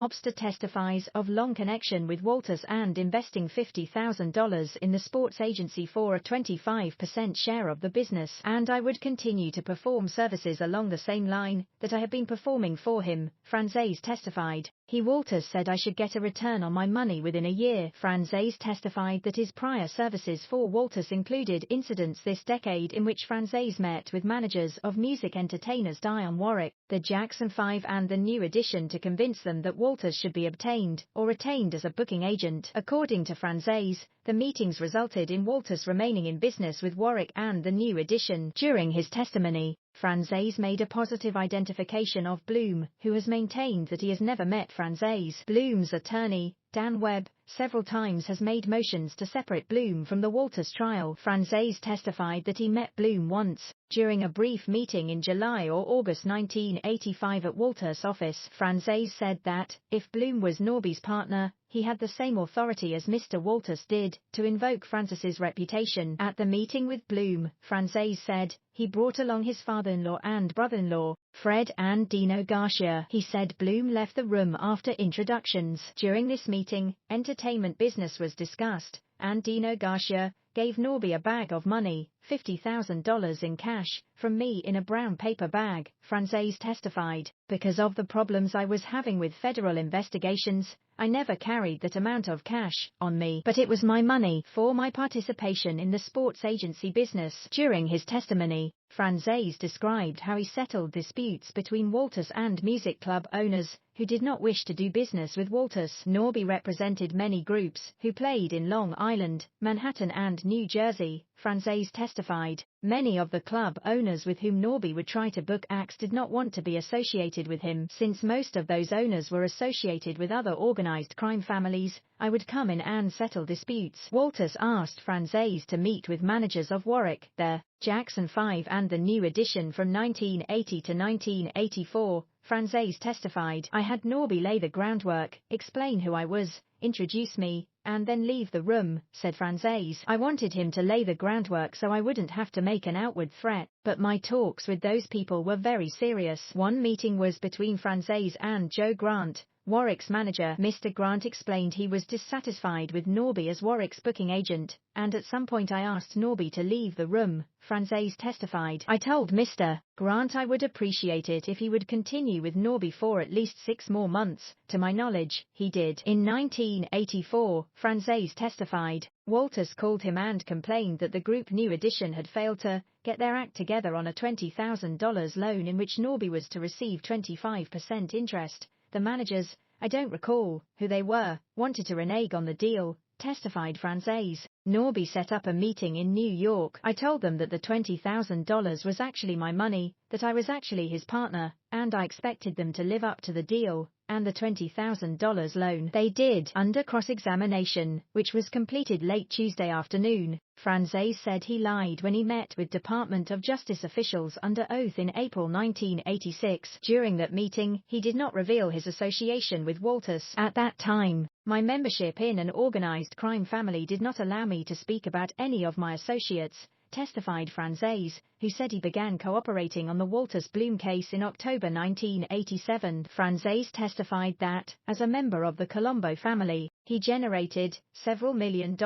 Obster testifies of long connection with Walters and investing $50,000 in the sports agency for a 25% share of the business, and I would continue to perform services along the same line that I have been performing for him, Franzese testified. Walters said I should get a return on my money within a year. Franzese testified that his prior services for Walters included incidents this decade in which Franzese met with managers of music entertainers Dionne Warwick, the Jackson 5 and the New Edition to convince them that Walters should be obtained or retained as a booking agent. According to Franzese, the meetings resulted in Walters remaining in business with Warwick and the New Edition. During his testimony, Franzese made a positive identification of Bloom, who has maintained that he has never met Franzese. Bloom's attorney, Dan Webb, several times has made motions to separate Bloom from the Walters trial. Franzese testified that he met Bloom once, during a brief meeting in July or August 1985 at Walters' office. Franzese said that, if Bloom was Norby's partner, he had the same authority as Mr. Walters did, to invoke Franzes's reputation. At the meeting with Bloom, Franzese said, he brought along his father-in-law and brother-in-law, Fred and Dino Garcia. He said Bloom left the room after introductions. During this meeting, entertainment business was discussed, and Dino Garcia gave Norby a bag of money, $50,000 in cash, from me in a brown paper bag, Franzese testified. Because of the problems I was having with federal investigations, I never carried that amount of cash on me, but it was my money for my participation in the sports agency business. During his testimony, Franzese described how he settled disputes between Walters and music club owners who did not wish to do business with Walters. Norby represented many groups who played in Long Island, Manhattan and New Jersey, Franzese testified. Many of the club owners with whom Norby would try to book acts did not want to be associated with him. Since most of those owners were associated with other organized crime families, I would come in and settle disputes. Walters asked Franzese to meet with managers of Warwick, the Jackson 5 and the New Edition from 1980 to 1984. Franzese testified, I had Norby lay the groundwork, explain who I was, introduce me, and then leave the room, said Franzese. I wanted him to lay the groundwork so I wouldn't have to make an outward threat, but my talks with those people were very serious. One meeting was between Franzese and Joe Grant, Warwick's manager. Mr. Grant explained he was dissatisfied with Norby as Warwick's booking agent, and at some point I asked Norby to leave the room, Franzese testified. I told Mr. Grant I would appreciate it if he would continue with Norby for at least 6 more months. To my knowledge, he did. In 1984, Franzese testified, Walters called him and complained that the group New Edition had failed to get their act together on a $20,000 loan in which Norby was to receive 25% interest. The managers, I don't recall who they were, wanted to renege on the deal, testified Franzese. Norby set up a meeting in New York. I told them that the $20,000 was actually my money, that I was actually his partner, and I expected them to live up to the deal and the $20,000 loan. They did. Under cross-examination, which was completed late Tuesday afternoon, Franzese said he lied when he met with Department of Justice officials under oath in April 1986. During that meeting, he did not reveal his association with Walters. At that time, my membership in an organized crime family did not allow me to speak about any of my associates, testified Franzese, who said he began cooperating on the Walters-Bloom case in October 1987. Franzese testified that, as a member of the Colombo family, he generated several $1 million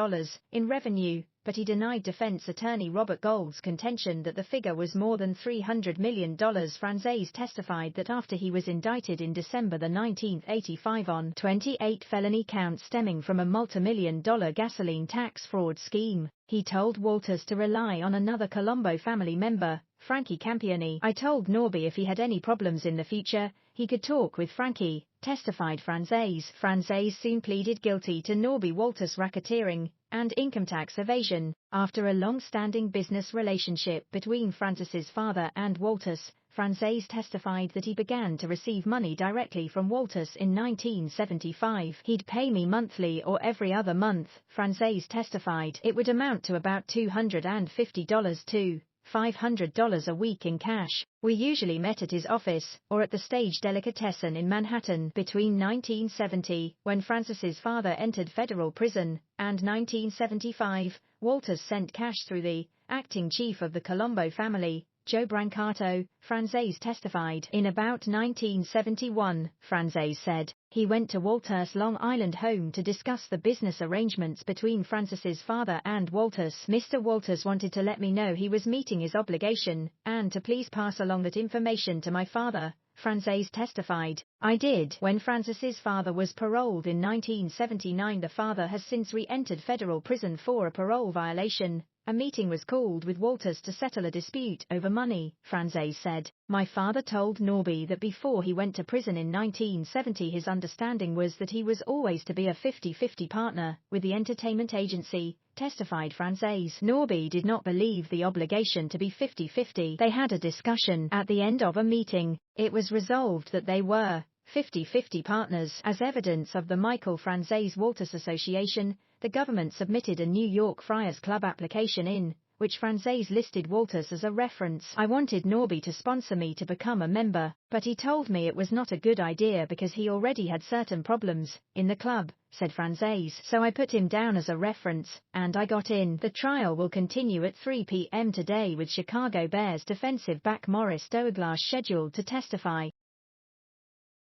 in revenue, but he denied defense attorney Robert Gold's contention that the figure was more than $300 million. Franzese testified that after he was indicted in December 1985 on 28 felony counts stemming from a multimillion-dollar gasoline tax fraud scheme, he told Walters to rely on another Colombo family member, Frankie Campioni. I told Norby if he had any problems in the future, he could talk with Frankie, testified Franzese. Franzese soon pleaded guilty to Norby Walters racketeering and income tax evasion. After a long-standing business relationship between Franzes's father and Walters, Franzese testified that he began to receive money directly from Walters in 1975. He'd pay me monthly or every other month, Franzese testified. It would amount to about $250 to $500 a week in cash. We usually met at his office, or at the Stage Delicatessen in Manhattan. Between 1970, when Franzes's father entered federal prison, and 1975, Walters sent cash through the acting chief of the Colombo family, Joe Brancato, Franzese testified. In about 1971, Franzese said, he went to Walters' Long Island home to discuss the business arrangements between Franzes's father and Walters. Mr. Walters wanted to let me know he was meeting his obligation, and to please pass along that information to my father, Franzese testified. I did. When Franzes's father was paroled in 1979, the father has since re-entered federal prison for a parole violation. A meeting was called with Walters to settle a dispute over money, Franzese said. My father told Norby that before he went to prison in 1970 his understanding was that he was always to be a 50-50 partner with the entertainment agency, testified Franzese. Norby did not believe the obligation to be 50-50. They had a discussion at the end of a meeting. It was resolved that they were 50-50 partners. As evidence of the Michael Franzese Walters Association, the government submitted a New York Friars Club application in which Franzese listed Walters as a reference. I wanted Norby to sponsor me to become a member, but he told me it was not a good idea because he already had certain problems in the club, said Franzese. So I put him down as a reference, and I got in. The trial will continue at 3 p.m. today with Chicago Bears defensive back Morris Douglas scheduled to testify.